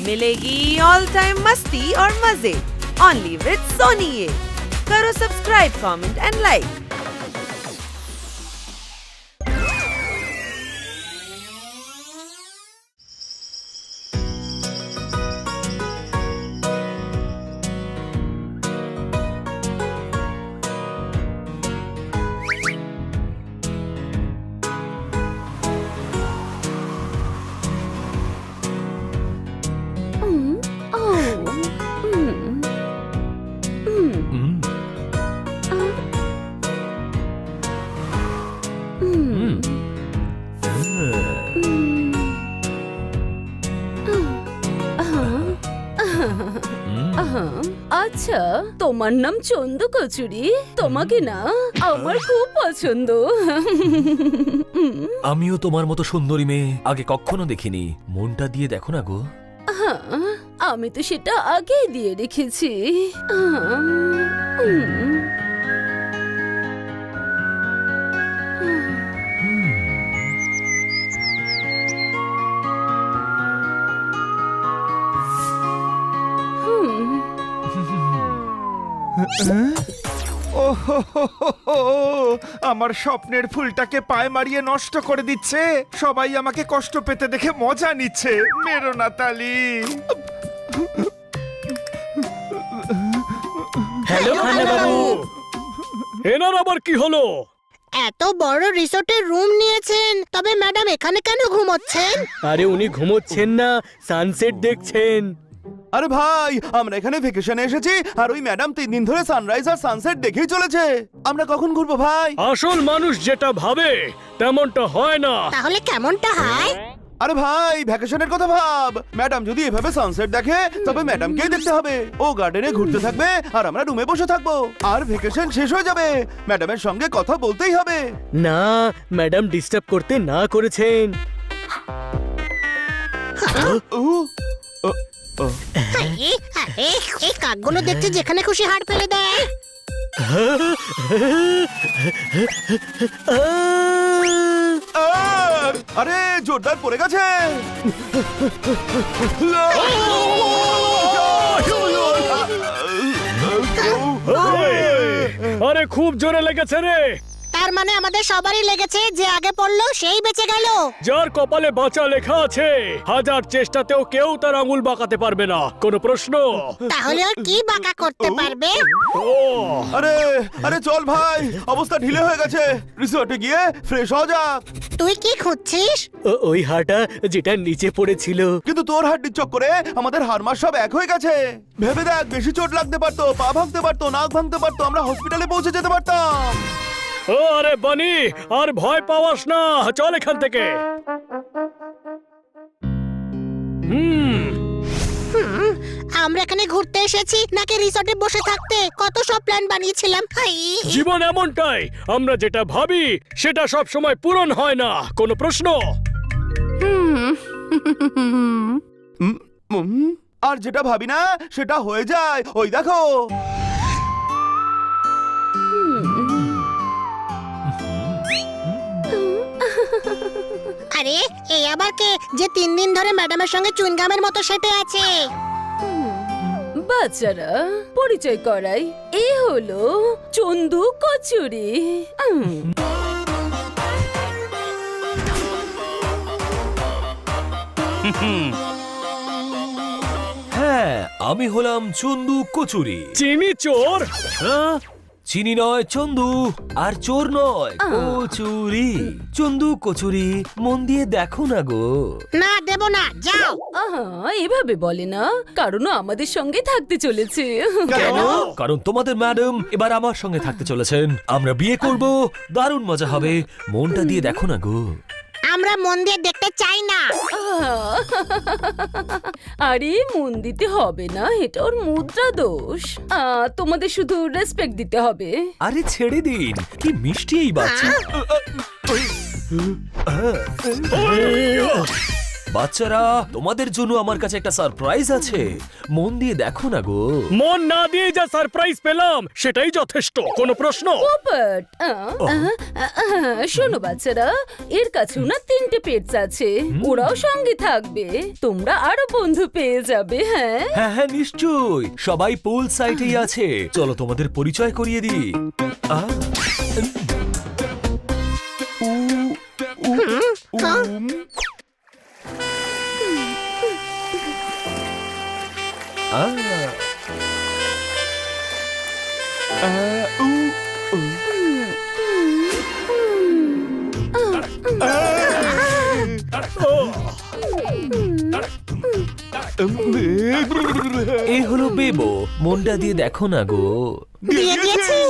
मिलेगी all time मस्ती और मजे ओनली विद सोनी ये। करो सब्सक्राइब, कमेंट एंड लाइक। আচ্ছা, তোমার নাম চন্দু কচুরি। তোমাকে না আমার খুব পছন্দ। আমিও তোমার মতো সুন্দরী মেয়ে আগে কখনো দেখিনি। মনটা দিয়ে দেখো না গো। আমি তো সেটা আগে দিয়ে রেখেছি। আমার স্বপ্নের ফুলটাকে পায়ে মারিয়ে নষ্ট করে দিচ্ছে। সবাই আমাকে কষ্ট পেতে দেখে মজা নিচ্ছে। মেরো না তালি। হ্যালো খান্না বাবু, এনার আবার কি হলো? এত বড় রিসোর্টের রুম নিয়েছেন, তবে ম্যাডাম এখানে কেন ঘুমোচ্ছেন? আরে উনি ঘুমোচ্ছেন না, সানসেট দেখছেন। আরে ভাই, আমরা এখানে ভেকেশনে এসেছি আর ওই ম্যাডাম 3 দিন ধরে সানরাইজ আর সানসেট দেখেই চলেছে। আমরা কখন ঘুরবো ভাই? আসল মানুষ যেটা ভাবে তেমনটা হয় না। তাহলে কেমনটা হয়? আরে ভাই, ভ্যাকেশনের কথা ভাব। ম্যাডাম যদি এভাবে সানসেট দেখে তবে ম্যাডামকেই দেখতে হবে। ও গার্ডেনে ঘুরতে থাকবে আর আমরা রুমে বসে থাকবো। আর ভ্যাকেশন শেষ হয়ে যাবে, ম্যাডামের সঙ্গে কথা বলতেই হবে। না, ম্যাডাম ডিস্টার্ব করতে না করেছেন। আরে, এই কাকগুলো দেখছি যেখানে খুশি হাড় ফেলে দেয়। আরে জোরদার পড়ে গেছে। আরে খুব জোরে লেগেছে রে। তার মানে আমাদের সবারই লেগেছে, যে আগে পড়লো সেই বেঁচে গেল। যার কপালে বাঁচা লেখা আছে, হাজার চেষ্টাতেও কেউ তার আঙুল বাঁকাতে পারবে না। কোনো প্রশ্ন? তাহলে ও কি বাঁকা করতে পারবে? আরে আরে চল ভাই, অবস্থা ঢিলে হয়ে গেছে। রিসোর্টে গিয়ে ফ্রেশ হওয়া যাক। তুই কি খুঁজছিস? ওই হাটা যেটা নিচে পড়েছিল। কিন্তু তোর হাড্ডির চক্করে আমাদের হাড়মাস সব এক হয়ে গেছে। ভেবে দেখ, বেশি চোট লাগতে পারতো, পা ভাঙতে পারতো, নাক ভাঙতে পারতো, আমরা হসপিটালে পৌঁছে যেতে পারতাম। ও আরে বানি, আর ভয় পাওয়াস না, চল এখান থেকে। আমরা এখানে ঘুরতে এসেছি নাকি রিসোর্টে বসে থাকতে? কত সব প্ল্যান বানিয়েছিলাম। জীবন এমনটাই, আমরা যেটা ভাবি সেটা সব সময় পূরণ হয় না। কোনো প্রশ্ন? আর যেটা ভাবি না সেটা হয়ে যায়। ওই দেখো। আরে এই আবার কে যে 3 দিন ধরে ম্যাডামের সঙ্গে চুইংগামের মতো সেটে আছে? বাচ্চারা, পরিচয় করাই, এ হলো চন্দু কচুরি। হ্যাঁ, আমি হলাম চন্দু কচুরি। চিনি চোর? হ্যাঁ, চিনি নয় চন্দু, আর চোর নয় কচুরি। চন্দু কচুরি, মন দিয়ে দেখো না গো। না, দেব না, যাও। এভাবে বলে না, কারণ ও আমাদের সঙ্গে থাকতে চলেছে। কেন? কারণ তোমাদের ম্যাডাম এবার আমার সঙ্গে থাকতে চলেছেন। আমরা বিয়ে করব, দারুণ মজা হবে। মনটা দিয়ে দেখো না গো। আমরা মন দিয়ে দেখতে চাই না। আরে মন দিতে হবে না, এটা ওর মুদ্রা দোষ। তোমাদের শুধু রেসপেক্ট দিতে হবে। আরে ছেড়ে দিন, কি মিষ্টি এই বাচ্চা। বাচ্চারা, তোমাদের জন্য আমার কাছে একটা সারপ্রাইজ আছে, মন দিয়ে দেখো না গো। মন না দিয়ে যা সারপ্রাইজ পেলাম সেটাই যথেষ্ট। কোনো প্রশ্ন? পোপট শোনো বাচ্চারা, এর কাছেও না 3টে পেটস আছে, ওরাও সঙ্গে থাকবে, তোমরা আরো বন্ধু পেয়ে যাবে। হ্যাঁ হ্যাঁ হ্যাঁ নিশ্চয়ই, সবাই পুল সাইটেই আছে, চলো তোমাদের পরিচয় করিয়ে দিই। এই হলো বেবো, মনটা দিয়ে দেখো না গো। দিয়ে দিয়েছি।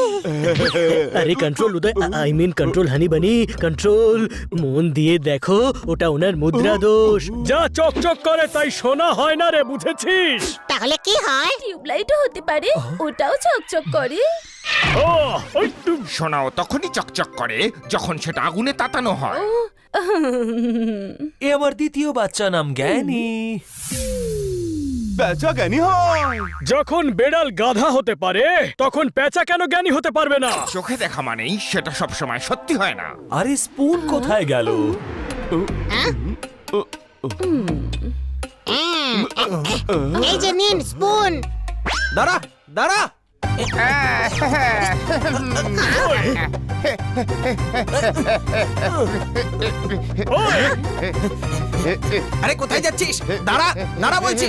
আরে control Uday, I mean control honey bunny, control. মন দিয়ে দেখো, ওটা ওনার মুদ্রা দোষ। যা চকচক করে তাই শোনা হয় না রে, বুঝেছিস? তাহলে কি হয়? টিউবলাইটও হতে পারে, ওটাও চকচক করে। ও, ওই, শোনাও তখনই চকচক করে যখন সেটা আগুনে তাতানো হয়। এ আমার দ্বিতীয় বাচ্চা, নাম জ্ঞানী। প্যাঁচা জ্ঞানী হয়। যখন বেড়াল গাধা হতে পারে তখন পেঁচা কেন জ্ঞানী হতে পারবে না? চোখে দেখা মানেই সেটা সবসময় সত্যি হয় না। আরে স্পুন কোথায় গেল? এই যে নিন স্পুন। দাঁড়া দাঁড়া, ওই, আরে কোথায় যাচ্ছিস? দাঁড়া দাঁড়া বলছি।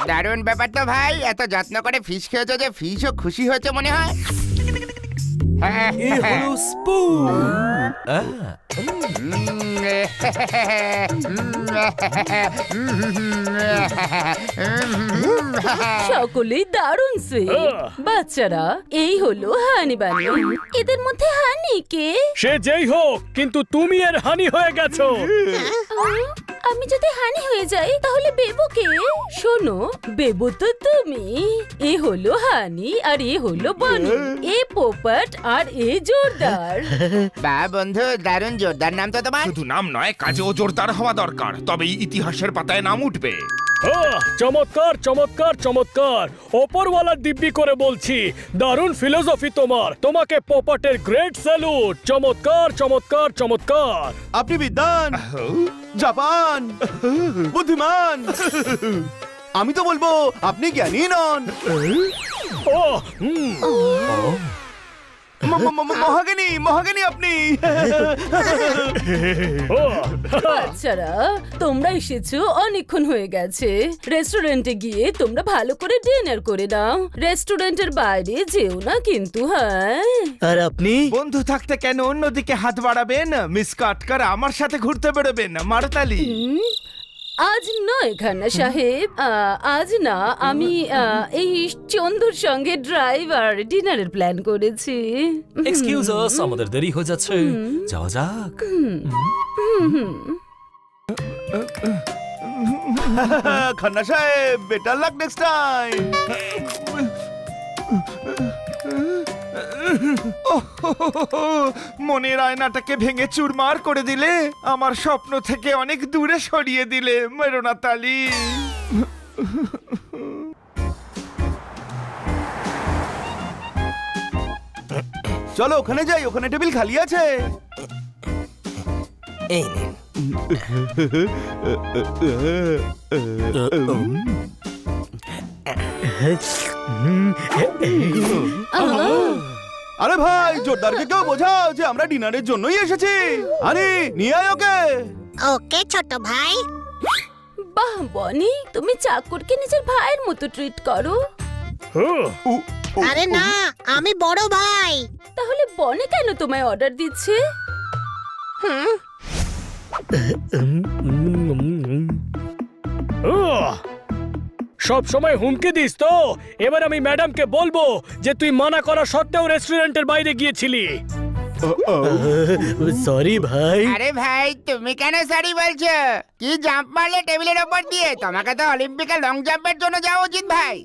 দারুণ ব্যাপার তো ভাই, এত যত্ন করে ফিশ খেয়েছো যে ফিশও খুশি হয়েছে মনে হয়। এ হলো স্পুন। সকলেই দারুণ সুইট। বাচ্চারা, এই হলো হানি বানি। এদের মধ্যে হানি কে? সে যেই হোক, কিন্তু তুমি এর হানি হয়ে গেছো। আমি যদি হানি হয়ে যাই তাহলে বেবো কে? শোনো, বেবো তো তুমি। এ হলো হানি আর এ হলো বানি। এ পোপট আর এ জোরদার। বা বন্ধু, দারুণ জোরদার নাম তো তোমার। শুধু নাম নয়, কাজেও জোরদার হওয়া দরকার, তবেই ইতিহাসের পাতায় নাম উঠবে। চমৎকার চমৎকার চমৎকার, ওপরওয়ালার দিব্যি করে বলছি, দারুণ ফিলোসফি তোমার। তোমাকে পোপটের গ্রেট স্যালুট। চমৎকার চমৎকার চমৎকার। আপনি বিদ্বান, জাপান, বুদ্ধিমান। আমি তো বলবো আপনি জ্ঞানী নন, ও, হুম। মহাজ্ঞানী মহাজ্ঞানী আপনি। ও, বাচ্চারা, তোমরা এসেছো, অনেকক্ষণ হয়ে গেছে। রেস্টুরেন্টে গিয়ে তোমরা ভালো করে ডিনার করে নাও। রেস্টুরেন্টের বাইরে যেও না কিন্তু। হ্যাঁ, আর আপনি? বন্ধু থাকতে কেন অন্যদিকে হাত বাড়াবেন? মিস কাটকার আমার সাথে ঘুরতে বেরোবেন মারতালি। আজ নয় খান্না সাহেব, আজ না, আমি এই চন্দুর সঙ্গে ড্রাইভার ডিনারের প্ল্যান করেছি। এক্সকিউজ আস, আমাদের দেরি হয়ে যাচ্ছে, যাওয়া যাক। খান্না সাহেব, বেটার লাক নেক্সট টাইম। মনের আয়নাটাকে ভেঙে চুরমার করে দিলে, আমার স্বপ্ন থেকে অনেক দূরে সরিয়ে দিলে মেরোনা তালি। চলো ওখানে যাই, ওখানে টেবিল খালি আছে। আরে ভাই, জোরদারকে কেউ বোঝাও যে আমরা ডিনারের জন্যই এসেছি। আরে নিয়ে আয় ওকে। ওকে ছোট ভাই। বাহ বনি, তুমি চাকরকে নিজের ভাইয়ের মতো ট্রিট করো। আরে না, আমি বড় ভাই। তাহলে বনি কেন তোমায় অর্ডার দিচ্ছে? সব সময় হুমকি দিস তো। এবার আমি ম্যাডামকে বলবো যে তুই মানা করা সত্ত্বেও রেস্টুরেন্টের বাইরে গিয়েছিলি। সরি ভাই। আরে ভাই তুমি কেন সরি বলছো? কি জাম্প মারলে টেবিলের ওপর দিয়ে? তোমাকে তো অলিম্পিকে লং জাম্পের জন্য যাওয়া উচিত ভাই।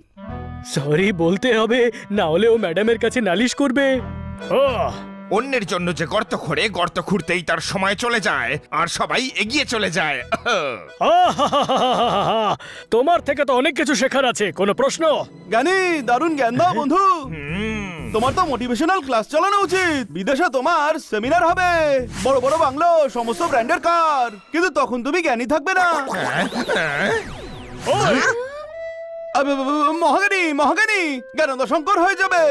সরি বলতে হবে, না হলে ও ম্যাডামের কাছে নালিশ করবে। অন্যের জন্য যে গর্ত খোঁড়ে, গর্ত খুঁড়তেই তার সময় চলে যায় আর সবাই এগিয়ে চলে যায়। তোমার থেকে তো অনেক কিছু শেখার আছে, কোনো প্রশ্ন? জ্ঞানী, দারুণ জ্ঞান দাও বন্ধু। তোমার তো মোটিভেশনাল ক্লাস চালানো উচিত। বিদেশে তোমার সেমিনার হবে, বড় বড় বাংলো, সমস্ত ব্র্যান্ডের কার, কিন্তু তখন তুমি জ্ঞানী থাকবে না। মহাজ্ঞানী, মহাজ্ঞানী, জ্ঞানন্দ শঙ্কর হয়ে যাবে।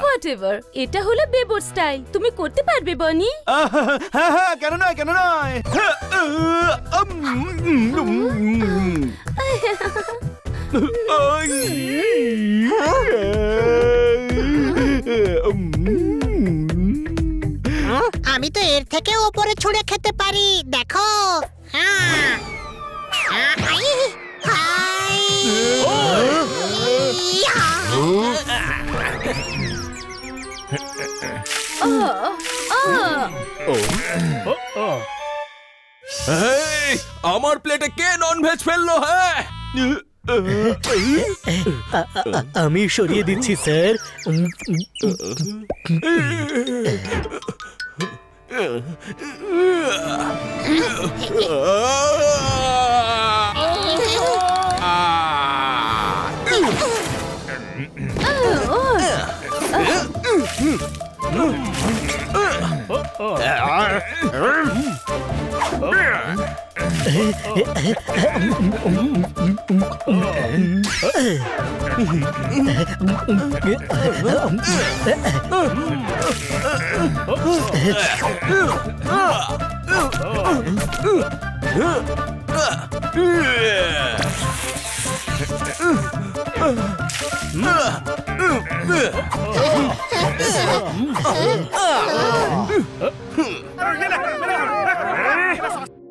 হোয়াটএভার, এটা হলো বেবোর স্টাইল। তুমি করতে পারবে বনি? হ্যাঁ হ্যাঁ, কেন নয়, কেন নয়। আমি তো এর থেকে ওপরে ছুঁড়ে খেতে পারি, দেখো। হ্যাঁ। I, hi. ইয়া। আমার প্লেটে কে নন ভেজ ফেললো? হ্যাঁ, আমি সরিয়ে দিচ্ছি স্যার।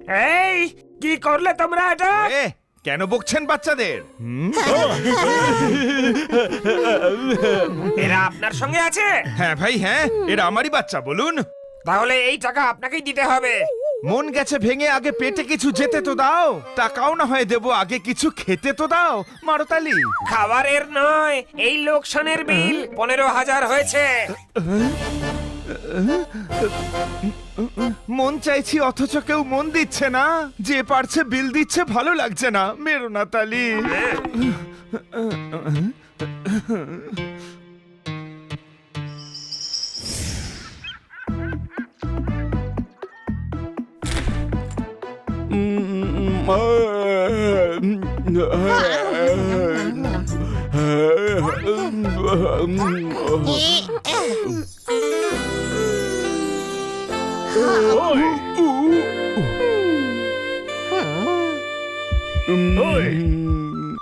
এই কি করলে তোমরা এটা? কেন বকছেন বাচ্চাদের? এরা আপনার সঙ্গে আছে? হ্যাঁ ভাই, হ্যাঁ, এরা আমারই বাচ্চা। বলুন। তাহলে এই টাকা আপনাকেই দিতে হবে। মন গেছে ভেঙে, আগে পেটে কিছু যেতে তো দাও। টাকাও না হয় দেবো, আগে কিছু খেতে তো দাও। মারতালি। খাবারের নয়, এই লোকসানের বিল 15,000 হয়েছে। মন চাইছি অথচ কেউ মন দিচ্ছে না। যে পারছে বিল দিচ্ছে, ভালো লাগছে না। মেরো না তালি।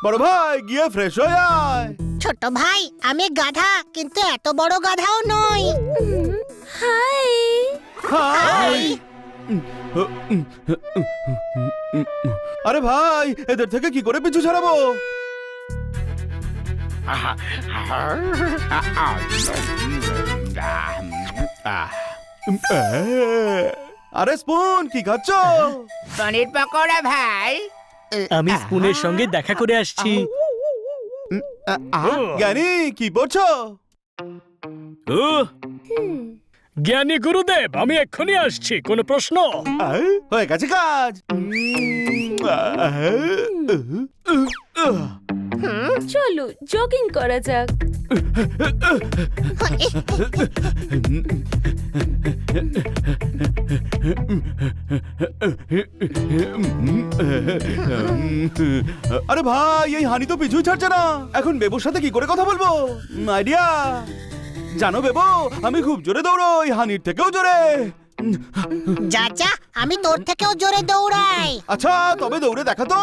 বড় ভাই, গিয়ে ফ্রেশ হয়ে আয়। ছোট ভাই, আমি গাধা, কিন্তু এত বড় গাধাও নই। হাই। হাই। আরে ভাই, এদের থেকে কি করে পিছু ছাড়াবো? আরে স্পুন, কি খাচ্ছ? পনির পকোড়া ভাই। আমি স্পুনের সঙ্গে দেখা করে আসছি। জ্ঞানী, কি পড়ছো? জ্ঞানী গুরুদেব, আমি এক্ষুনি আসছি, কোনো প্রশ্ন? হয়ে গেছে কাজ। চলো জগিং করা যাক। আরে ভাই, এই হানি তো পিছুই ছাড়ছে না। এখন বেবুর সাথে কি করে কথা বলবো? আইডিয়া। জানো বেবু, আমি খুব জোরে দৌড়ই, হানির থেকেও জোরে। যা যা, আমি তোর থেকেও জোরে দৌড়াই। আচ্ছা, তবে দৌড়ে দেখা তো।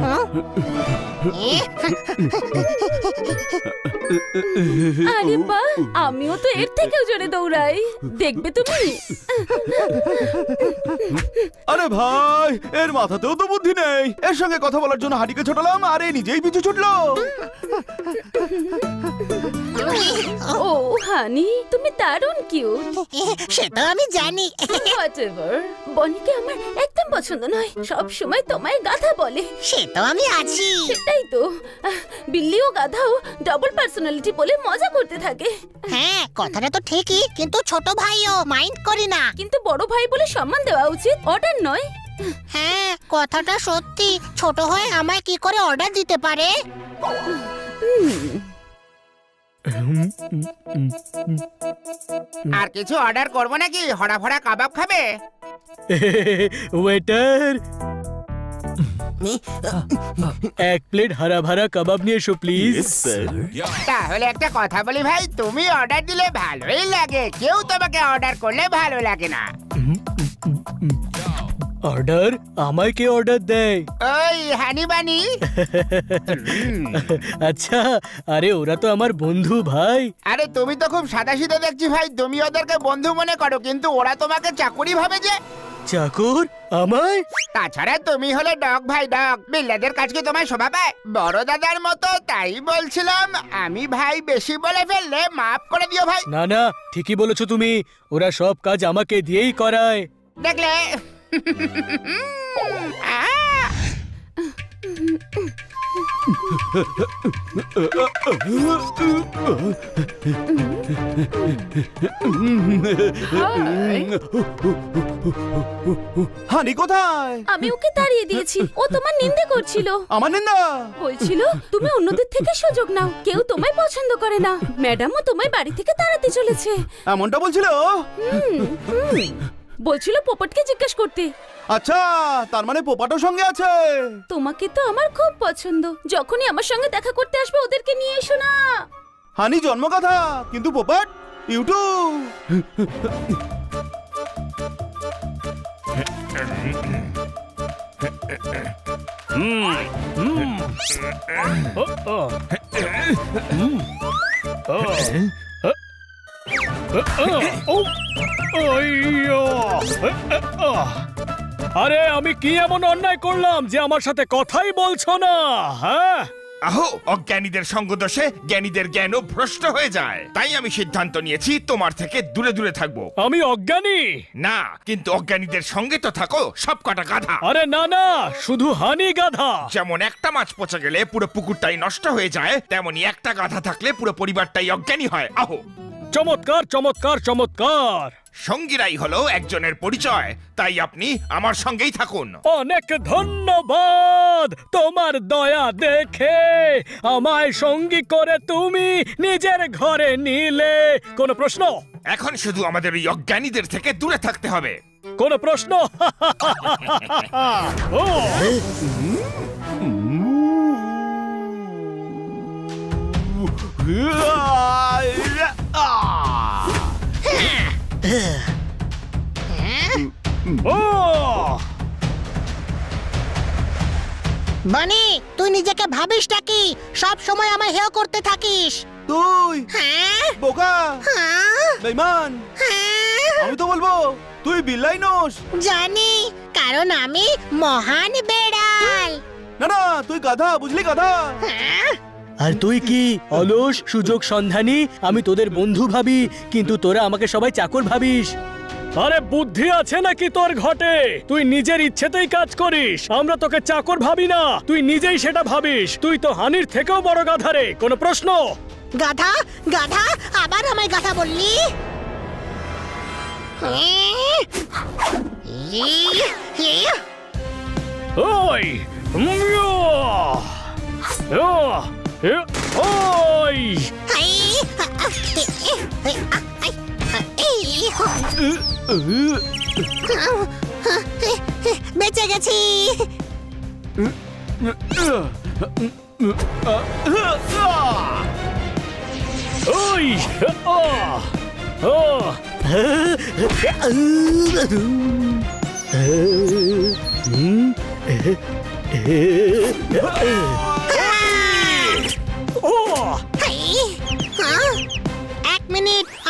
হ্যাঁ? আরে বাহ, আমিও তো এর থেকেও জোরে দৌড়াই, দেখবে তুমি। আরে ভাই, এর মাথাতেও তো বুদ্ধি নেই। এর সঙ্গে কথা বলার জন্য হাঁড়িকে ছোটালাম আর এ নিজেই পিছু ছুটলো। ও হানি, তুমি দারুণ কিউট। সে তো আমি জানি। হোয়াটএভার, বনিকে আমার একদম পছন্দ নয়, সব সময় তোমায় গাধা বলে। সে তো আমি আছি। সেটাই তো, বিল্লিও গাধাও ডাবল পার্সোনালিটি বলে মজা করতে থাকে। হ্যাঁ, কথাটা তো ঠিকই, কিন্তু ছোট ভাইও মাইন্ড করি না। কিন্তু বড় ভাই বলে সম্মান দেওয়া উচিত, অর্ডার নয়। হ্যাঁ, কথাটা সত্যি। ছোট হয়ে আমায় কি করে অর্ডার দিতে পারে? আর কিছু অর্ডার করবো নাকি? হরা ভরা কাবাব খাবে? ওয়েটার, এক প্লেট হারা ভারা কাবাব নিয়ে এসো প্লিজ। তাহলে একটা কথা বলি ভাই, তুমি অর্ডার দিলে ভালোই লাগে, কেউ তোমাকে অর্ডার করলে ভালো লাগে না। অর্ডার? আমায় কে অর্ডার দেয়? ওই হানি বানি। আচ্ছা, আরে ওরা তো আমার বন্ধু ভাই। আরে তুমি তো খুব সাদাসিধে দেখছি ভাই, তুমি ওদেরকে বন্ধু মনে করো, কিন্তু ওরা তোমাকে চাকুরি ভাবে যে। চাকর আমায়? তাছাড়া তুমি হলে ডগ ভাই, ডগ। বিল্লাদের কাজ কি তোমায় শোভা পায়? বড় দাদার মতো, তাই বলছিলাম। আমি ভাই বেশি বলে ফেললে মাফ করে দিও ভাই। না না, ঠিকই বলেছো তুমি, ওরা সব কাজ আমাকে দিয়েই করায়। দেখলে? হানি কোথায়? আমি ওকে তাড়িয়ে দিয়েছি, ও তোমার নিন্দে করছিল। আমার নিন্দা? বলছিল তুমি অন্যদের থেকে সুযোগ নাও, কেউ তোমায় পছন্দ করে না। ম্যাডামও তোমায় বাড়ি থেকে তাড়াতে চলেছে। এমনটা বলছিল? বলছিল পোপটকে জিজ্ঞেস করতে। আচ্ছা, তার মানে পোপাটো সঙ্গে আছে। তোমাকে তো আমার খুব পছন্দ, যখনই আমার সঙ্গে দেখা করতে আসবে ওদেরকে নিয়ে এসো না। হানি জন্মকথা, কিন্তু পোপাট ইউটিউব। আরে আমি কি এমন অন্যায় করলাম যে আমার সাথে কথাই বলছো না? হ্যাঁ, আহো, অজ্ঞানীদের সঙ্গদোষে জ্ঞানীদের জ্ঞানও ভ্রষ্ট হয়ে যায়। তাই আমি সিদ্ধান্ত নিয়েছি তোমার থেকে দূরে দূরে থাকবো। আমি অজ্ঞানী না, কিন্তু অজ্ঞানীদের সঙ্গে তো থাকো সব কটা গাধা। আরে না না, শুধু হানি গাধা। যেমন একটা মাছ পচে গেলে পুরো পুকুরটাই নষ্ট হয়ে যায়, তেমনি একটা গাধা থাকলে পুরো পরিবারটাই অজ্ঞানী হয়। আহো, চমৎকার চমৎকার চমৎকার। সঙ্গীরাই হলো একজনের পরিচয়, তাই আপনি আমার সঙ্গেই থাকুন। অনেক ধন্যবাদ তোমার দয়া দেখে। আমায় সঙ্গী করে তুমি নিজের ঘরে নিলে। কোনো প্রশ্ন? এখন শুধু আমাদের ওই অজ্ঞানীদের থেকে দূরে থাকতে হবে। কোনো প্রশ্ন? ও ও বানি, তুই নিজেকে ভাবিসটা কি? সব সময় আমায় হেয় করতে থাকিস। তুই হ্যাঁ? বোকা, হ্যাঁ? বেঈমান। হ্যাঁ? আমি তো বলবো তুই বিল্লাই নোস। জানি, কারণ আমি মহান বেড়াল। না না, তুই গাধা, বুঝলি, গাধা। হ্যাঁ? আর তুই কি অলস, সুযোগ সন্ধানী? আমি তোদের বন্ধু ভাবি, কিন্তু তোরা আমাকে সবাই চাকর ভাবিস। আরে বুদ্ধি আছে নাকি তোর ঘটে? তুই নিজের ইচ্ছেতেই কাজ করিস, আমরা তোকে চাকর ভাবি না, তুই নিজেই সেটা ভাবিস। তুই তো হানির থেকেও বড় গাধা রে। কোনো প্রশ্ন? গাধা, গাধা, আবার আমায় গাধা বললি? ওই ওই বেঁচে গেছি। ওই হাই!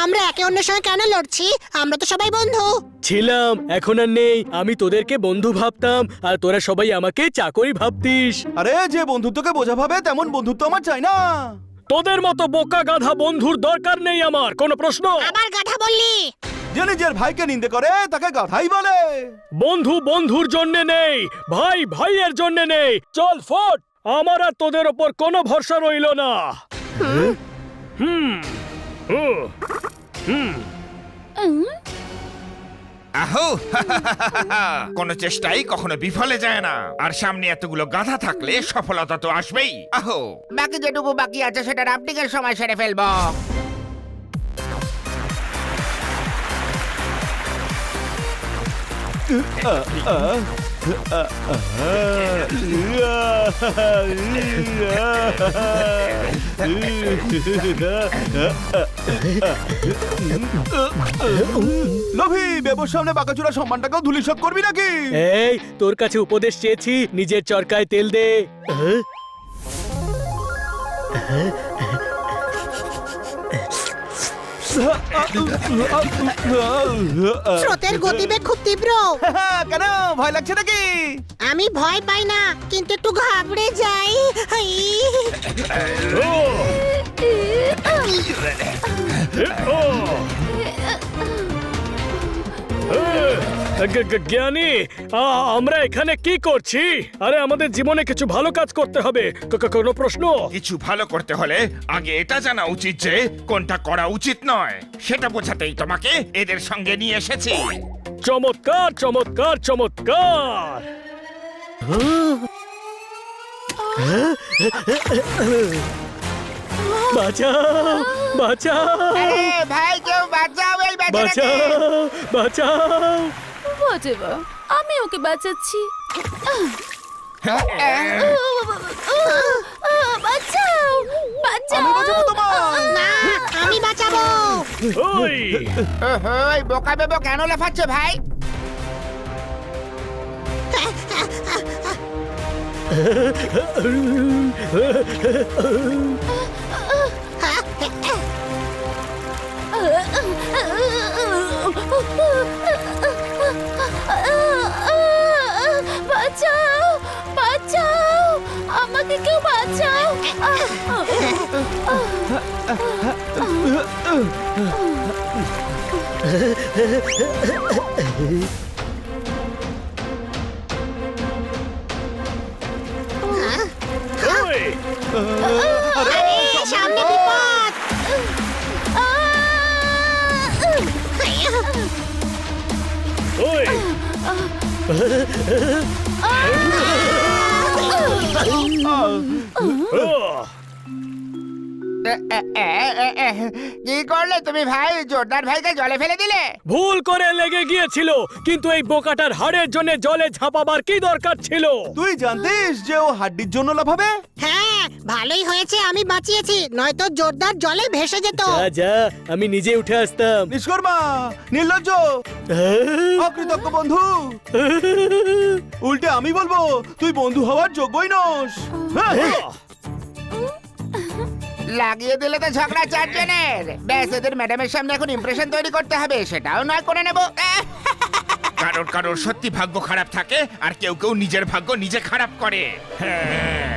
আমরা একে অন্যের সঙ্গে কেন লড়ছি? আমরা তো সবাই বন্ধু। ছিলাম, এখন আর নেই। আমি তোদেরকে বন্ধু ভাবতাম আর তোরা সবাই আমাকে চাকরি ভাবতিস। আরে যে বন্ধুত্বকে বোঝা ভাবে তেমন বন্ধুত্ব আমার চাই না। তোদের মতো বোকা গাধা বন্ধুর দরকার নেই আমার। কোনো প্রশ্ন? আবার গাধা বললি? যে নিজের ভাইকে নিন্দে করে তাকে গাধাই বলে। বন্ধু বন্ধুর জন্য নেই, ভাই ভাইয়ের জন্য নেই। চল ফট, আমার আর তোদের ওপর কোনো ভরসা রইল না। আহো কোনো চেষ্টাই কখনো বিফলে যায় না, আর সামনে এতগুলো গাধা থাকলে সফলতা তো আসবেই। আহো বাকি যেটুকু বাকি আছে সেটা রাফটিং এর সময় সেরে ফেলবো। লোভী বেবর সামনে বাঁকাচুরা সম্মানটাকেও ধুলিসাৎ করবি নাকি? এই, তোর কাছে উপদেশ চেয়েছি, নিজের চরকায় তেল দে। স্রোতের গতিবেগ খুব তীব্র। কেন ভয় লাগছে নাকি? আমি ভয় পাই না, কিন্তু একটু ঘাবড়ে যাই। হাই। জ্ঞানী, আমরা এখানে কি করছি? আরে আমাদের জীবনে কিছু ভালো কাজ করতে হবে। কোনো প্রশ্ন? কিছু ভালো করতে হলে আগে এটা জানা উচিত যে কোনটা করা উচিত নয়। সেটা বোঝাতেই তোমাকে এদের সঙ্গে নিয়ে এসেছি। চমৎকার চমৎকার চমৎকার। বাঁচাও, বাঁচাও, আরে ভাই কেউ বাঁচাও এই বেচারাকে। বাঁচাও, বাঁচাও। Whatever, আমি ওকে বাঁচাচ্ছি। বাঁচাও, বাঁচাও। আমি বাঁচাবো তোমায়। না, আমি বাঁচাবো। ওই ওহো, এই বোকা বেবো কেন লাফাচ্ছে ভাই? বাঁচাও, বাঁচাও, আমাকে কেউ বাঁচাও। ওই আরে, সামনে বিপদ। ওই কি করলে তুমি ভাই? জোরদার ভাইকে জলে ফেলে দিলে? ভুল করে লেগে গিয়েছিল, কিন্তু এই বোকাটার হাড়ের জন্য জলে ঝাঁপাবার কি দরকার ছিল? তুই জানতিস যে ও হাড্ডির জন্য লাফাবে? হ্যাঁ, ভালোই হয়েছে আমি বাঁচিয়েছি, নয়তো জোরদার জলে ভেসে যেত। যা যা, আমি নিজে উঠে আসতাম। নিষ্কর্মা, নির্লজ্জ, অকৃতজ্ঞ বন্ধু। উল্টে আমি বলবো তুই বন্ধু হওয়ার যোগ্যই নস। লাগিয়ে দিলে তো ঝগড়া চারজনের। ব্যাস, এদের ম্যাডামের সামনে এখন ইমপ্রেশন তৈরি করতে হবে, সেটাও নয় করে নেব। কারোর কারোর সত্যি ভাগ্য খারাপ থাকে, আর কেউ কেউ নিজের ভাগ্য নিজে খারাপ করে। হ্যাঁ।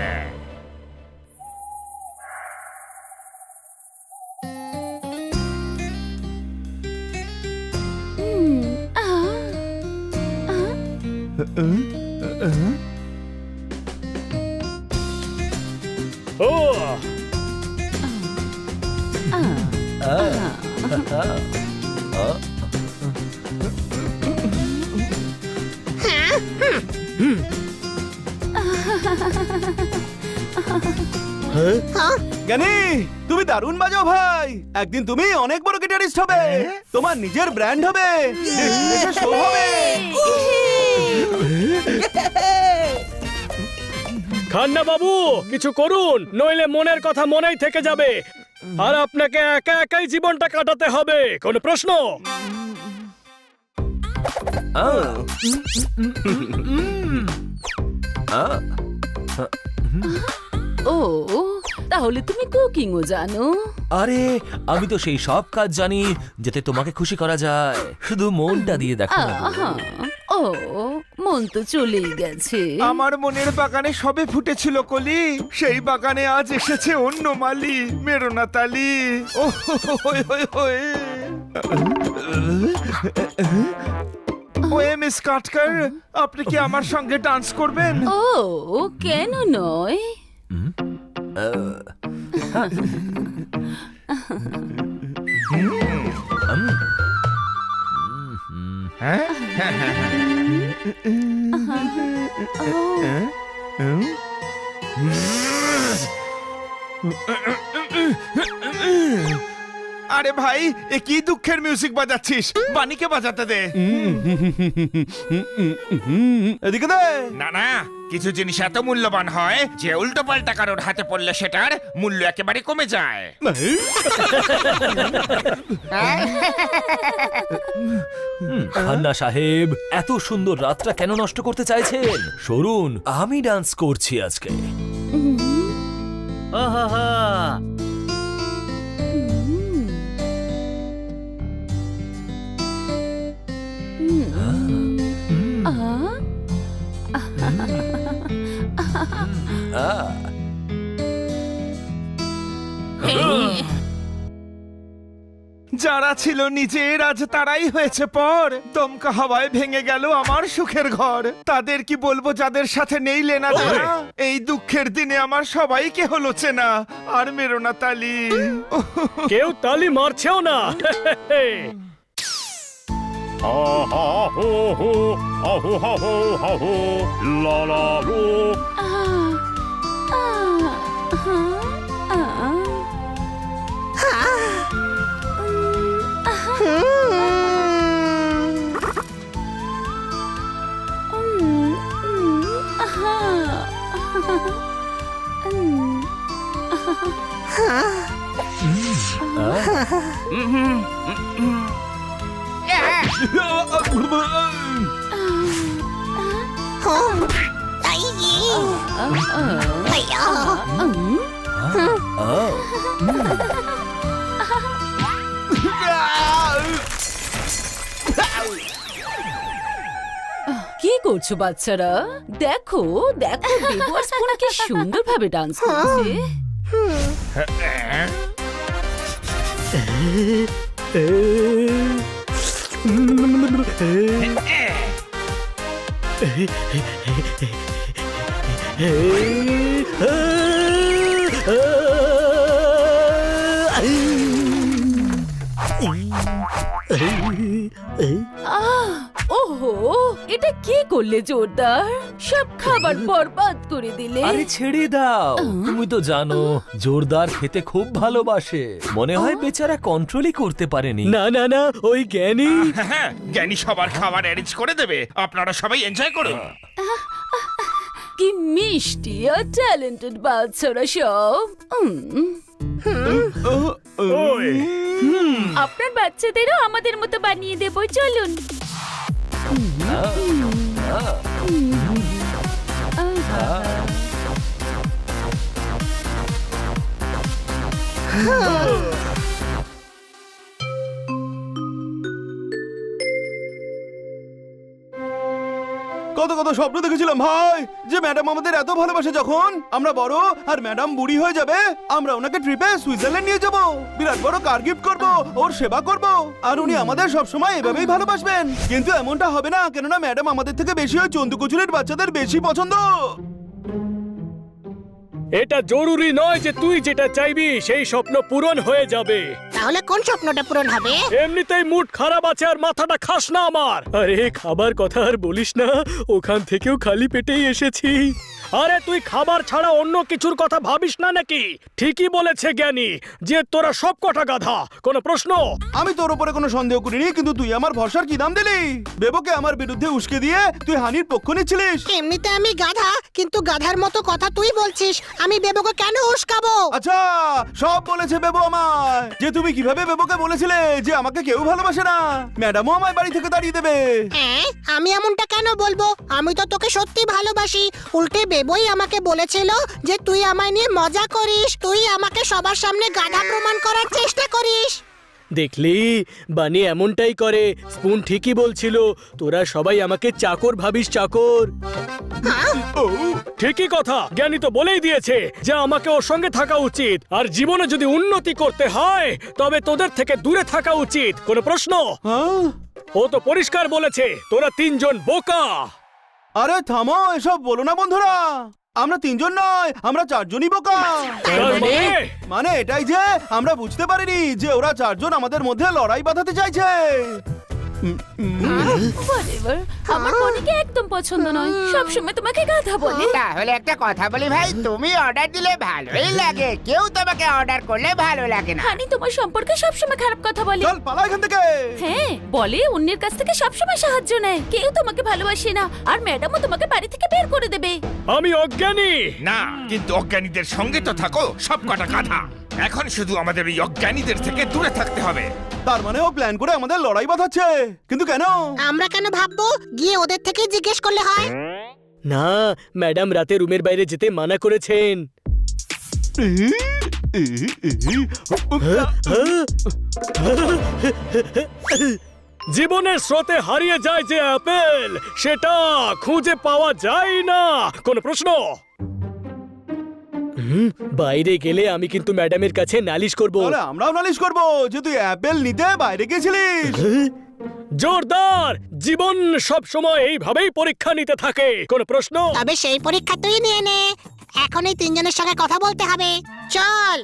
ও জ্ঞানী, তুমি দারুণ বাজাও ভাই। একদিন তুমি অনেক বড় গিটারিস্ট হবে, তোমার নিজের ব্র্যান্ড হবে, দেশের শো হবে। খান্না বাবু, কিছু করুন, নইলে মনের কথা মনেই থেকে যাবে, আর আপনাকে একা একাই জীবনটা কাটাতে হবে। কোনো প্রশ্ন? ও তাহলে তুমি কুকিংও জানো? আরে আমি তো সেই সব কাজ জানি যাতে তোমাকে খুশি করা যায়, শুধু মনটা দিয়ে দেখো না গো। আহা, ও মন তো চলেই গেছে। আমার মনের বাগানে সবে ফুটেছিল কলি, সেই বাগানে আজ এসেছে অন্য মালি, মেরোনা তালি। ও ওয়ে মিস কাটকার, আপনি কি আমার সঙ্গে ডান্স করবেন? ও কেন নয়? হ্যাঁ? আরে ভাই, এ কি দুঃখের মিউজিক বাজাচ্ছিস? বাণীকে বাজাতে দে। এদিকে দে। না না, কিছু জিনিস এত মূল্যবান হয় যে উল্টো পাল্টা কারোর হাতে পড়লে সেটার মূল্য একেবারে কমে যায়। খান্না সাহেব, এত সুন্দর রাতটা কেন নষ্ট করতে চাইছেন? সরুন, আমি ডান্স করছি আজকে। আহা যারা ছিল নিজের আজ তারাই হয়েছে পর, দমকা হাওয়ায় ভেঙে গেল আমার সুখের ঘর। তাদের কি বলবো যাদের সাথে নেই লেনা দেনা? এই দুঃখের দিনে আমার সবাইকে হলো চেনা, আর মেরোনা তালি। কেউ তালি মারছেও না। কি করছো বাচ্চারা? দেখো দেখো, বেবু আর স্পুন কি সুন্দরভাবে ডান্স করছে। ওহো, এটা কি করলে জোরদার? সব খাবার বরবাদ করে দিলে। আরে ছেড়ে দাও, তুমি তো জানো জোরদার খেতে খুব ভালোবাসে। মনে হয় বেচারা কন্ট্রোলই করতে পারেনি। না না না, ওই জ্ঞানী। হ্যাঁ, জ্ঞানী সবার খাবার অ্যারেঞ্জ করে দেবে, আপনারা সবাই এনজয় করুন। কি মিষ্টি আর ট্যালেন্টেড বাচ্চারা সব। ওই আপনার বাচ্চাদেরও আমাদের মতো বানিয়ে দেব, চলুন। কত কত স্বপ্ন দেখেছিলাম ভাই, যে ম্যাডাম আমাদের এত ভালোবাসে। যখন আমরা বড় আর ম্যাডাম বুড়ি হয়ে যাবে, আমরা ওনাকে ট্রিপে সুইজারল্যান্ড নিয়ে যাব, বিরাট বড় কার গিফট করব, ওর সেবা করব, আর উনি আমাদের সব সময় এভাবেই ভালোবাসবেন। কিন্তু এমনটা হবে না, কেননা ম্যাডাম আমাদের থেকে বেশি ওই চন্দু কচুরির বাচ্চাদের বেশি পছন্দ। এটা জরুরি নয় যে তুই যেটা চাইবি সেই স্বপ্ন পূরণ হয়ে যাবে। তাহলে কোন স্বপ্নটা পূরণ হবে? এমনিতেই মুড খারাপ আছে আর মাথাটা খাস না আমার। আরে খাবার কথা আর বলিস না, ওখান থেকেও খালি পেটেই এসেছি। আরে তুই খাবার ছাড়া অন্য কিছুর কথা ভাবিস না নাকি? ঠিকই বলেছে জ্ঞানী যে তোরা সব কটা গাধা। কোনো প্রশ্ন? আমি তোর উপরে কোনো সন্দেহ করিনি, কিন্তু তুই আমার ভরসার কি দাম দিলি? বেবকে আমার বিরুদ্ধে উস্কে দিয়ে তুই হানির পক্ষ নিচ্ছিলিস। এমনিতে আমি গাধা, কিন্তু গাধার মতো কথা তুই বলছিস। আমি বেবুকে কেন উস্কাবো? আচ্ছা, সব বলেছে বেবো আমায়, যে তুমি কিভাবে বেবোকে বলেছিলে যে আমাকে কেউ ভালোবাসে না, ম্যাডামও আমায় বাড়ি থেকে তাড়িয়ে দেবে। হ্যাঁ, আমি এমনটা কেন বলবো? আমি তো তোকে সত্যি ভালোবাসি। উল্টে বেবই আমাকে বলেছিল যে তুই আমায় নিয়ে মজা করিস, তুই আমাকে সবার সামনে গাধা প্রমাণ করার চেষ্টা করিস। দেখলি বানি এমনটাই করে। স্পুন ঠিকই বলছিল, তোরা সবাই আমাকে চাকর ভাবিস, চাকর। ঠিকই কথা, জ্ঞানী তো বলেই দিয়েছে যে আমাকে ওর সঙ্গে থাকা উচিত, আর জীবনে যদি উন্নতি করতে হয় তবে তোদের থেকে দূরে থাকা উচিত। কোনো প্রশ্ন? হ্যাঁ? ও তো পরিষ্কার বলেছে তোরা তিনজন বোকা। আরে থামো, এসব বলো না বন্ধুরা। আমরা তিনজন নয়, আমরা চারজনই বোকা। তার মানে? মানে এটাই যে আমরা বুঝতে পারিনি যে ওরা চারজন আমাদের মধ্যে লড়াই বাঁধাতে চাইছে। Whatever, আমার বনিকে একদম পছন্দ নয়, সবসময় তোমাকে গাধা বলে। তাহলে একটা কথা বলি ভাই, তুমি অর্ডার দিলে ভালোই লাগে, কেউ তোমাকে অর্ডার করলে ভালো লাগে না। হানি তোমার সম্পর্কে সবসময় খারাপ কথা বলে। চল পালা এখান থেকে। হ্যাঁ, বলে অন্যের কাছ থেকে সবসময় সাহায্য নেয়, কেউ তোমাকে ভালোবাসে না, আর ম্যাডামও তোমাকে বাড়ি থেকে বের করে দেবে। আমি অজ্ঞানী না, কিন্তু অজ্ঞানীদের সঙ্গে তো থাকো সব কটা গাধা। এখন শুধু আমাদের ওই অজ্ঞানীদের থেকে দূরে থাকতে হবে। তার মানে ও প্ল্যান করে আমাদের লড়াই বাঁধাচ্ছে, কিন্তু কেন? আমরা কেন ভাববো? গিয়ে ওদের থেকে জিজ্ঞেস করলে হয়। না, ম্যাডাম রাতে রুমের বাইরে যেতে মানা করেছেন। জীবনের স্রোতে হারিয়ে যায় যে আপেল, সেটা খুঁজে পাওয়া যায় না। কোনো প্রশ্ন? বাইরে গেলে আমি কিন্তু ম্যাডামের কাছে নালিশ করব। তাহলে আমরাও নালিশ করবো যে তুই অ্যাপেল নিতে বাইরে গেছিলিস। জোরদার! জীবন সব সময় এইভাবেই পরীক্ষা নিতে থাকে। কোনো প্রশ্ন? তবে সেই পরীক্ষা তুই নিয়ে নে। এখন এই তিনজনের সঙ্গে কথা বলতে হবে, চল।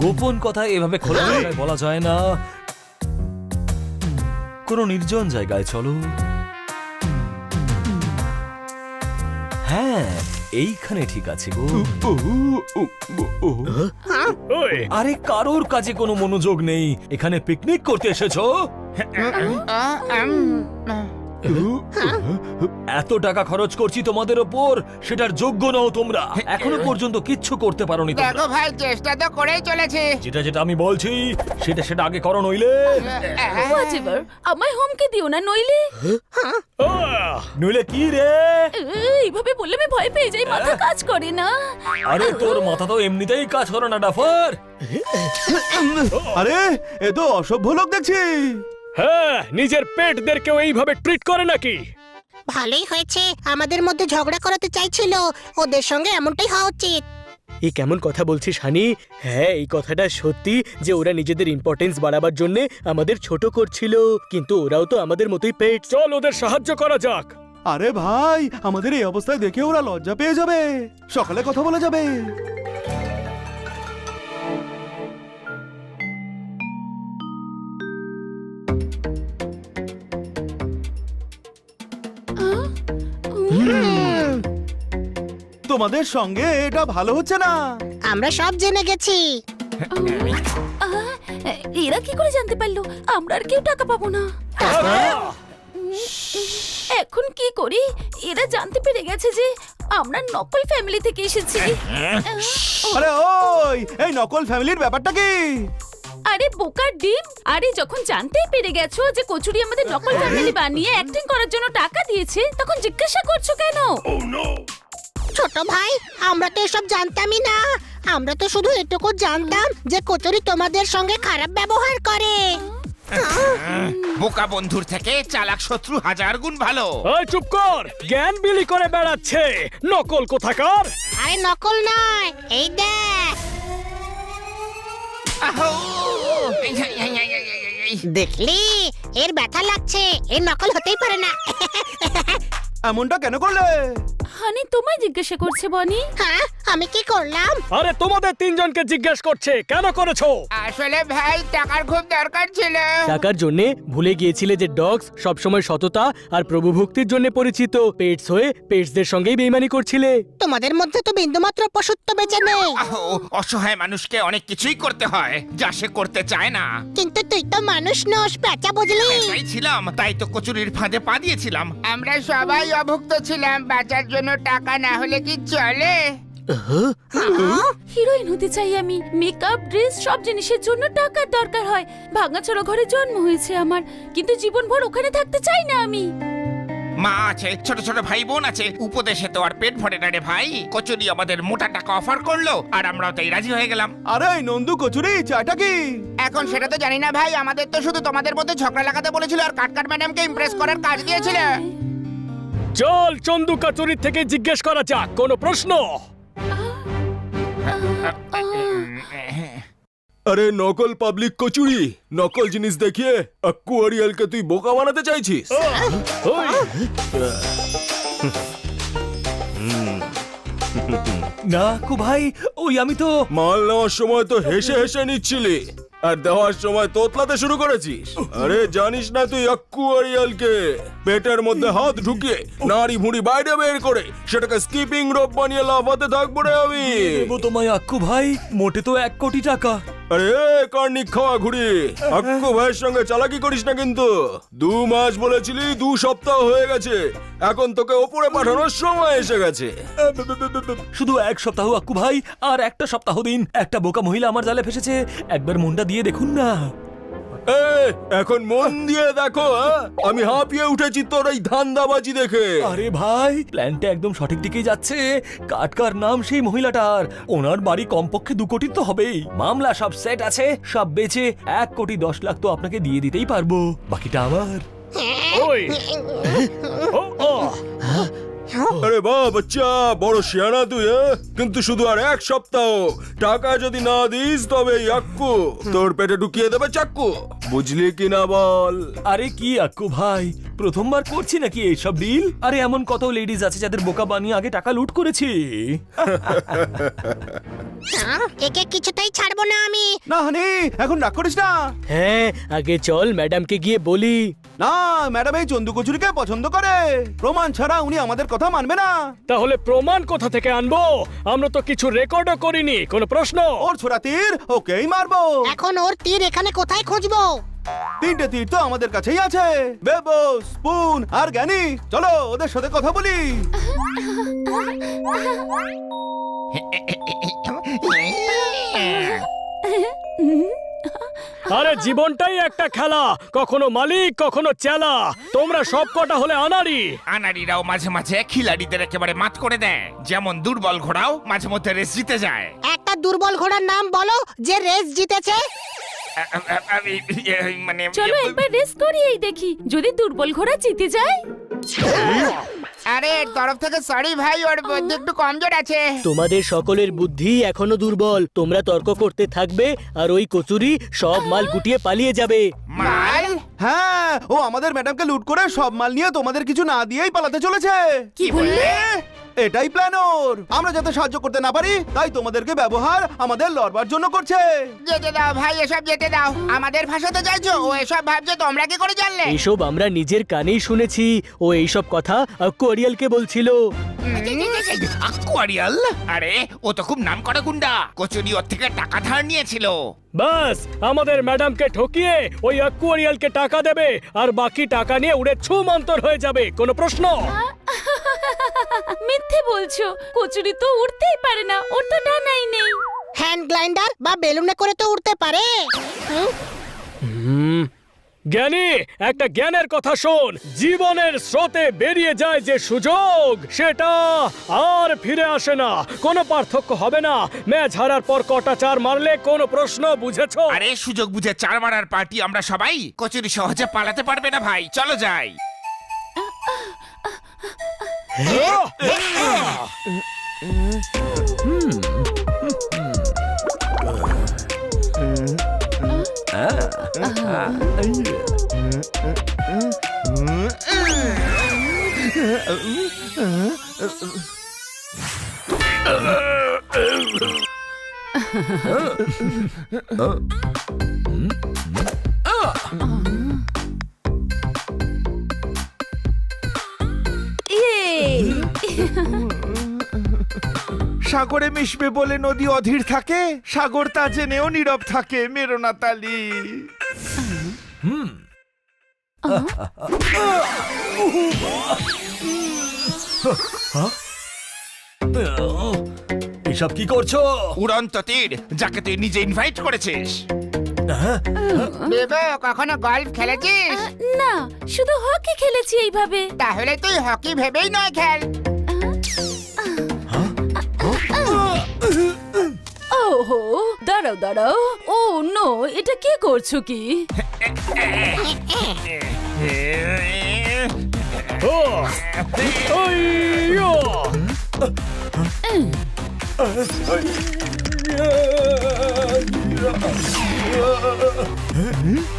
গোপন কথা এভাবে খোলা জায়গায় বলা যায় না। কোনো নির্জন জায়গায় চলো। হ্যাঁ, এইখানে ঠিক আছে গো। ওই, আরে কারোর কাজে কোনো মনোযোগ নেই, এখানে পিকনিক করতে এসেছো? এত টাকা খরচ করছি তোমাদের ওপর, সেটার যোগ্য নও তোমরা। এখনো পর্যন্ত কিচ্ছু করতে পারোনি দেখো তোমরা। ভাই, চেষ্টা তো করেই চলেছে। যেটা যেটা আমি বলছি সেটা আগে করো, নইলে Whatever, আমায় হুমকি দিও না, নইলে নইলে কি রে? এইভাবে বললে আমি ভয় পেয়ে যাই, মাথা কাজ করে না। আরে তোর মাথা তো এমনিতেই কাজ করে না, ডাফার। আরে এ তো অসভ্য লোক দেখছি। হ্যাঁ, নিজের পেটদেরকেও এইভাবে ট্রিট করে নাকি? ভালোই হয়েছে, আমাদের মধ্যে ঝগড়া করাতে চাইছিল, ওদের সঙ্গে এমনটাই হওয়া উচিত। এই কেমন কথা বলছিস হানি? হ্যাঁ, এই কথাটা সত্যি যে ওরা নিজেদের ইম্পর্টেন্স বাড়াবার জন্য আমাদের ছোট করছিল, কিন্তু ওরাও তো আমাদের মতোই পেট। চল ওদের সাহায্য করা যাক। আরে ভাই, আমাদের এই অবস্থায় দেখে ওরা লজ্জা পেয়ে যাবে, সকালে কথা বলা যাবে। তোমাদের সঙ্গে এটা ভালো হচ্ছে না। আমরা সব জেনে গেছি। এরা কি করে জানতে পারলো আমরা আর কেউ টাকা পাবো না? এখন কি করি? এরা জানতে পেরে গেছে যে আমরা নকল ফ্যামিলি থেকে এসেছি। আরে ওই, এই নকল ফ্যামিলির ব্যাপারটা কি? আরে বোকার ডিম, আরে যখন জানতেই পেরে গেছো যে কচুরি আমাদের নকল ফ্যামিলি বানিয়ে অ্যাক্টিং করার জন্য টাকা দিয়েছে, তখন জিজ্ঞাসা করছো কেন? ছোট ভাই, আমরা তো এসব জানতামই না। আমরা তো শুধু এটুকু জানতাম যে কচুরি তোমাদের সঙ্গে খারাপ ব্যবহার করে। বোকা বন্ধুর থেকে চালাক শত্রু 1000 গুণ ভালো। এই চুপ কর, জ্ঞান বিলি করে বেড়াচ্ছে নকল কোথাকার। আরে নকল নয়, এই দেখ। দেখলি, এর ব্যথা লাগছে, এর নকল হতেই পারে না। এমনটা কেন করলে? হানি তোমায় জিজ্ঞাসা করছে বনি। হ্যাঁ, আমি কি করলাম? আরে তোমাদের তিনজনকে জিজ্ঞেস করছে কেন করেছো। আসলে ভাই, টাকার খুব দরকার ছিল। টাকার জন্য ভুলে গিয়েছিলে যে ডগস সবসময় সততা আর প্রভুভক্তির জন্য পরিচিত। পেটস হয়ে পেটসদের সঙ্গেই বেইমানি করছিলে। তোমাদের মধ্যে তো বিন্দুমাত্র পশুত্ব বেঁচে নেই। আহো, অসহায় মানুষকে অনেক কিছুই করতে হয় যা সে করতে চায় না। কিন্তু তুই তো মানুষ নস, পেঁচা, বুঝলি? তাই ছিলাম, তাই তো কচুরির ফাঁদে পা দিয়েছিলাম। আমরা সবাই অভুক্ত ছিলাম, বাঁচার জন্য টাকা না হলে কি চলে? হিরোইন হতে চাই আমি। মেকআপ, ড্রেস সব জিনিসের জন্য টাকার দরকার হয়। ভাঙাচোরা ঘরে জন্ম হয়েছে আমার, কিন্তু জীবনভর ওখানে থাকতে চাই না আমি। মা আছে, ছোট ছোট ভাই বোন আছে, উপদেশে তো আর পেট ভরে না রে ভাই। কচুরি আমাদের মোটা টাকা অফার করলো আর আমরাও তাই রাজি হয়ে গেলাম। আরে নন্দু কচুরি, চাটা কি? এখন সেটা তো জানি না ভাই, আমাদের তো শুধু তোমাদের মধ্যে ঝগড়া লাগাতে বলেছিল আর কাটকাট ম্যাডামকে ইমপ্রেস করার কাজ দিয়েছিল। চল চন্দু কচুরি থেকে জিজ্ঞেস করা যাক, কোনো প্রশ্ন? আরে নকল পাবলিক কচুরি, নকল জিনিস দেখিয়ে আক্কু আরিয়ালকে তুই বোকা বানাতে চাইছিস? ওই, না আক্কু ভাই, ওই আমি তো মাল নেওয়ার সময় তো হেসে হেসে নিচ্ছিলি, আর দেওয়ার সময় তোতলাতে শুরু করেছিস। আরে জানিস না তুই আক্কু আরিয়ালকে পেটের মধ্যে হাত ঢুকিয়ে নাড়ি ভুঁড়ি বাইরে বের করে সেটাকে স্কিপিং রোপ বানিয়ে লাফাতে থাকবো রে আমি। দেবো তোমায় আক্কু ভাই, মোটে তো 1 কোটি টাকা। আরে কার্নিক খাওয়া ঘুরি, আক্কু ভাইয়ের সঙ্গে চালাকি করিস না কিন্তু। 2 মাস বলেছিলি, 2 সপ্তাহ হয়ে গেছে, এখন তোকে ওপরে পাঠানোর সময় এসে গেছে। শুধু 1 সপ্তাহ আক্কু ভাই, আর 1টা সপ্তাহ দিন। একটা বোকা মহিলা আমার জালে ফেসেছে, একবার মনটা দিয়ে দেখুন না। এখন মন দিয়ে দেখো, আমি হাঁপিয়ে উঠেছি তোর এই ধান্দাবাজি দেখে। আরে ভাই, প্ল্যানটা একদম সঠিক দিকেই যাচ্ছে। কাটকার নাম সেই মহিলাটার, ওনার বাড়ি কমপক্ষে 2 কোটি তো হবেই। মামলা সব সেট আছে, সব বেচে 1 কোটি 10 লাখ তো আপনাকে দিয়ে দিতেই পারবো, বাকিটা আমার। ওই, ও, ও, আরে বাহ বাচ্চা, বড় শিয়ানা তুই, কিন্তু শুধু আর 1 সপ্তাহ। টাকা যদি না দিস তবে এই আক্কু তোর পেটে ঢুকিয়ে দেবে চাক্কু, বুঝলি কি না বল? আরে কি আক্কু ভাই, প্রথমবার করছি নাকি এইসব ডিল? আরে এমন কত লেডিজ আছে যাদের বোকা বানিয়ে আগে টাকা লুট করেছি। একে কিছুতেই ছাড়বো না আমি। না হানি, এখন রাগ করিস না। হ্যাঁ, আগে চল ম্যাডামকে গিয়ে বলি। না, ম্যাডাম এই চন্দু কচুরিকে পছন্দ করে, প্রমাণ ছাড়া উনি আমাদের কথা মানবে না। তাহলে প্রমাণ কোথা থেকে আনবো? আমরা তো কিছু রেকর্ডও করিনি, কোনো প্রশ্ন? ওর ছোড়া তীর ওকেই মারবো। এখন ওর তীর এখানে কোথায় খুঁজবো? 3টে তীর তো আমাদের কাছেই আছে, বেবো, স্পুন আর জ্ঞানী। চলো ওদের সাথে কথা বলি। আরে জীবনটাই একটা খেলা, কখনো মালিক কখনো চেলা। তোমরা সব কটা হলে আনারি। আনারিরাও মাঝে মাঝে খিলাড়িদের একেবারে মাত করে দেয়, যেমন দুর্বল ঘোড়াও মাঝে মধ্যে রেস জিতে যায়। একটা দুর্বল ঘোড়ার নাম বলো যে রেস জিতেছে। মানে চলো একবার রেস করিয়েই দেখি, যদি দুর্বল ঘোড়া জিতে যায়। আরে এর তরফ থেকে সরি ভাই, ওর বুদ্ধি একটু কমজোর আছে। তোমাদের সকলের বুদ্ধি এখনো দুর্বল। তোমরা তর্ক করতে থাকবে আর ওই কচুরি সব মাল গুটিয়ে পালিয়ে যাবে। মাল? হ্যাঁ, ও আমাদের ম্যাডামকে লুট করে সব মাল নিয়ে তোমাদের কিছু না দিয়েই পালাতে চলেছে। কি বললে? এটাই প্ল্যান ওর। আমরা যাতে সাহায্য করতে না পারি, তাই তোমাদেরকে ব্যবহার আমাদের লড়বার জন্য করছে। যেতে দাও ভাই, এসব যেতে দাও। আমাদের ভাষাতে চাইছো? ও এসব ভাবছে, তোমরা কি করে জানলে? এইসব আমরা নিজের কানেই শুনেছি। ও এইসব কথা আক্কু আরিয়ালকে বলছিল। আকুয়ারিয়াল? আরে ও তো খুব নাম করা গুন্ডা, কচুরি ওর থেকে টাকা ধার নিয়েছিল। বাস, আমাদের ম্যাডামকে ঠকিয়ে ওই অ্যাকুয়ারিয়ালকে টাকা দেবে আর বাকি টাকা নিয়ে উড়ে ছুমন্তর হয়ে যাবে, কোনো প্রশ্ন? মিথ্যে বলছো, কচুরি তো উড়তেই পারে না, ওর তো ডানাই নেই। হ্যান্ড গ্লাইন্ডার বা বেলুনে করে তো উঠতে পারে। জ্ঞানী, একটা জ্ঞানের কথা শোন। জীবনের স্রোতে বেরিয়ে যায় যে সুযোগ, সেটা আর ফিরে আসে না। কোনো পার্থক্য হবে না। ম্যাচ হারার পর কটা 4 মারলে, কোনো প্রশ্ন? বুঝেছো? আরে সুযোগ বুঝে 4 মারার পার্টি আমরা সবাই। কচুরি সহজে পালাতে পারবে না ভাই, চলো যাই। সাগরে মিশবে বলে নদী অধীর থাকে, সাগর তা জেনেও নীরব থাকে। মেরো না তালি। এইসব কি করছো? উড়ন্ত তীর, যাকে তুই নিজে ইনভাইট করেছিস। বেবো কখনো গলফ খেলেছিস? না, শুধু হকি খেলেছি এইভাবে। তাহলে তুই হকি ভেবেই নয় খেল। ওহো, দাঁড়াও দাঁড়াও। ও নো, এটা কি করছো কি?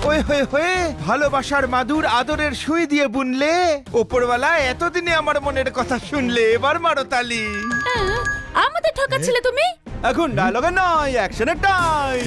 ওই হয়ে হয়ে ভালোবাসার মাদুর আদরের সুই দিয়ে বুনলে, ওপরওয়ালা এতদিনে আমার মনের কথা শুনলে, এবার মারো তালি। আমাদের ঠকাচ্ছিলে তুমি? এখন ডায়লগের নয়, অ্যাকশনের টাইম।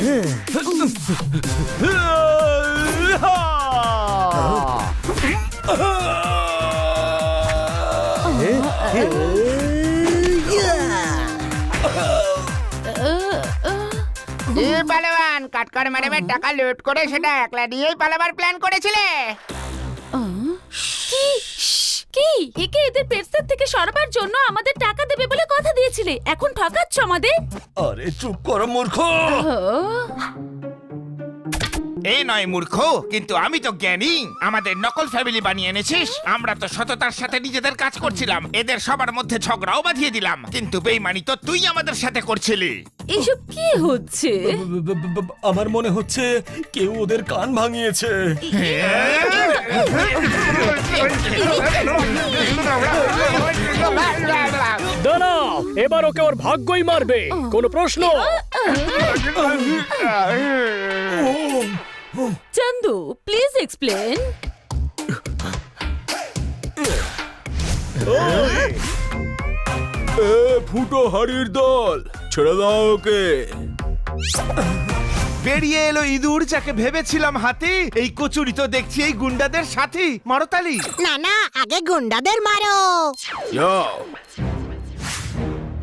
পালোয়ান, কাটকর ম্যাডামের টাকা লুট করে সেটা একলা নিয়েই পালাবার প্ল্যান করেছিলে। কি কি একে এদের পেটসের থেকে সরাবার জন্য আমাদের টাকা দেবে বলে কথা দিয়েছিলে, এখন ঠকাচ্ছ আমাদের? আরে চুপ করো মূর্খ। এই নয় মূর্খ, কিন্তু আমি তো জ্ঞানী। আমাদের নকল ফ্যামিলি বানিয়ে এনেছিস। আমরা তো সততার সাথে নিজেদের কাজ করছিলাম, এদের সবার মধ্যে ঝগড়াও বাঁধিয়ে দিলাম, কিন্তু বেইমানি তো তুই আমাদের সাথে করছিলি। এইসব কি হচ্ছে? আমার মনে হচ্ছে কেউ ওদের কান ভাঙিয়েছে। দাঁড়াও, এবার ওকে ওর ভাগ্যই মারবে। কোনো প্রশ্ন? Chandu, please explain. ফুটো হাড়ির দল, ছেড়ে দাও ওকে। বেরিয়ে এলো ইঁদুর, যাকে ভেবেছিলাম হাতি। এই কচুরি তো দেখছি এই গুন্ডাদের সাথী। মারো তালি। না না, আগে গুন্ডাদের মারো। যাও।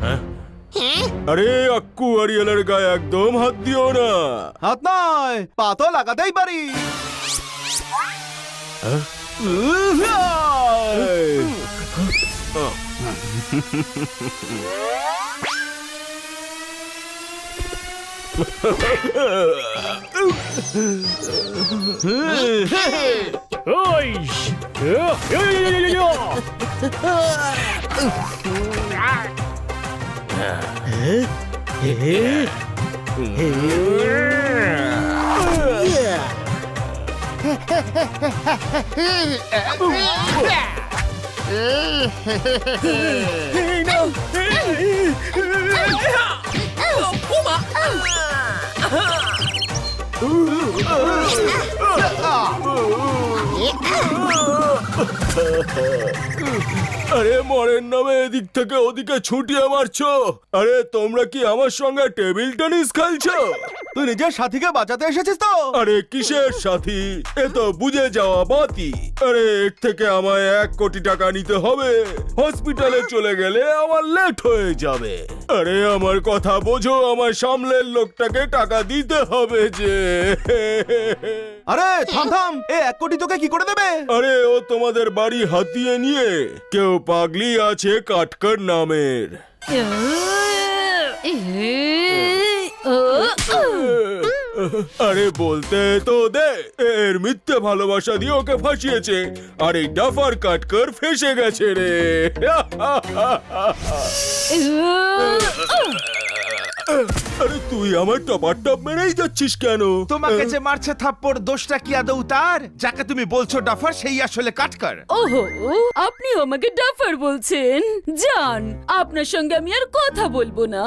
হ্যাঁ? আরে আক্কু আরিয়ালের গায়ে একদম হাত দিও না। হাত নয়, পা তো লাগাতেই পারি। ওই আরে মরের নামে এদিক থেকে ওদিকে ছুটিয়ে মারছো। আরে তোমরা কি আমার সঙ্গে টেবিল টেনিস খেলছো? তুই নিজের সাথীকে বাঁচাতে এসেছিস তো? আরে কিসের সাথী? এ তো বুঝে যাওয়া বাতি। আরে এর থেকে আমায় 1 কোটি টাকা নিতে হবে। হসপিটালে চলে গেলে আমার লেট হয়ে যাবে। আরে আমার কথা বোঝো, আমার সামনের লোকটাকে টাকা দিতে হবে যে। আরে থাম থাম, এ 1 কোটি তোকে কি করে দেবে? আরে ও তোমাদের বাড়ি হাতিয়ে নিয়ে কেউ পাগলি আছে কাটকর নামের। আরে বলতে তো দে, এর মিথ্যে ভালোবাসা দিয়ে ওকে ফাঁসিয়েছে, আর এই ডাফার কাটকর ফেসে গেছে রে। আরে তুই আমার টপার টপ মেরেই যাচ্ছিস কেন? তোমাকে যে মারছে থাপ্পড়, দোষটা কি আদৌ তার? যাকে তুমি বলছো ডাফার, সেই আসলে কাটকর। ওহো, আপনি আমাকে ডাফার বলছেন? যান, আপনার সঙ্গে আমি আর কথা বলবো না।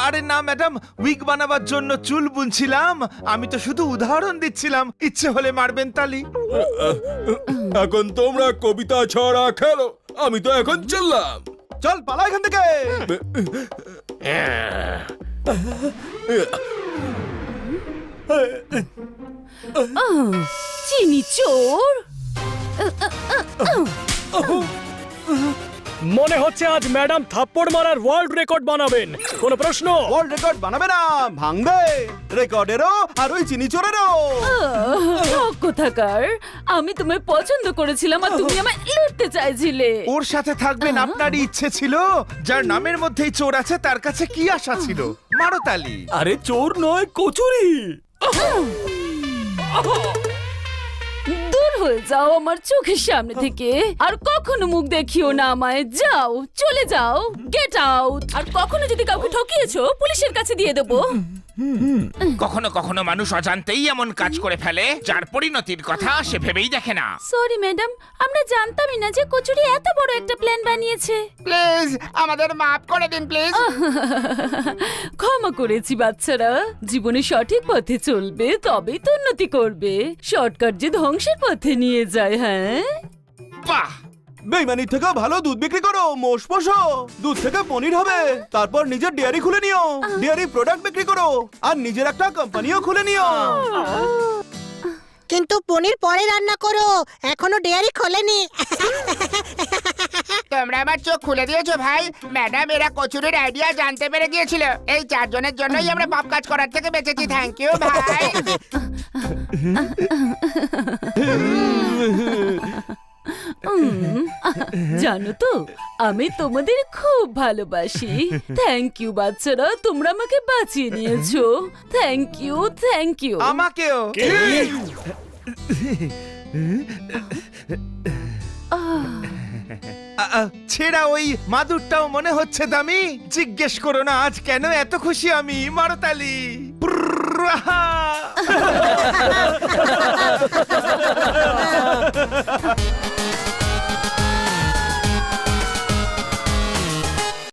আরে না ম্যাডাম, উইগ বানাবার জন্য চুল বুনছিলাম। আমি তো শুধু উদাহরণ দিচ্ছিলাম। ইচ্ছে হলে মারবেন তালি। এখন তোমরা কবিতা ছড়া খেলো, আমি তো এখন চললাম। চল পালা এখান থেকে। চিনি চোর। মনে হচ্ছে আজ ম্যাডাম থাপ্পড় মারার ওয়ার্ল্ড রেকর্ড বানাবেন। কোনো প্রশ্ন? ওয়ার্ল্ড রেকর্ড বানাবে না, ভাঙবে রেকর্ডেরও আর ওই চিনি চোরেরও। কোথাকার, আমি তোমায় পছন্দ করেছিলাম আর তুমি আমায় লুটতে চাইছিলে। ওর সাথে থাকবেন আপনারই ইচ্ছে ছিল, যার নামের মধ্যেই চোর আছে তার কাছে কি আশা ছিল? মারো তালি। আরে চোর নয়, কচুরি। দূর হয়ে যাও আমার চোখের সামনে থেকে, আর কখনো মুখ দেখিও না আমায়। যাও, চলে যাও, গেট আউট। আর কখনো যদি কাউকে ঠকিয়েছো পুলিশের কাছে দিয়ে দেবো। কখনো কখনো মানুষ অজান্তেই এমন কাজ করে ফেলে যার পরিণতির কথা সে ভেবেই দেখে না। সরি ম্যাডাম, আমরা জানতামই না যে কচুরি এত বড় একটা প্ল্যান বানিয়েছে। প্লিজ আমাদের মাফ করে দিন প্লিজ। ক্ষমা করেছি বাচ্চারা। জীবনে সঠিক পথে চলবে, তবেই তো উন্নতি করবে। শর্টকাট যে ধ্বংসের পথে নিয়ে যায়। হ্যাঁ, বাহ, বেইমানির থেকে ভালো দুধ বিক্রি করো, মোষ পোষো, দুধ থেকে পনির হবে, তারপর নিজের ডেয়ারি খুলে নিও, ডেয়ারি প্রোডাক্ট বিক্রি করো, আর নিজের একটা কোম্পানিও খুলে নিও। কিন্তু পনির পরে রান্না করো, এখনো ডেয়ারি খোলেনি। তোমরা আমার চোখ খুলে দিয়েছো ভাই। ম্যাডাম এরা কচুরির আইডিয়া জানতে পেরে গিয়েছিল। এই চারজনের জন্যই আমরা পাপ কাজ করার থেকে বেঁচেছি। থ্যাংক ইউ ভাই। জানো তো, আমি তোমাদের খুব ভালোবাসি। থ্যাংক ইউ বাচ্চারা, তোমরা আমাকে বাঁচিয়ে নিয়েছো। Thank you, thank you. আমাকেও। ছেড়া ওই মাদুরটাও মনে হচ্ছে দামি। জিজ্ঞেস করো না আজ কেন এত খুশি আমি। মারো তালি।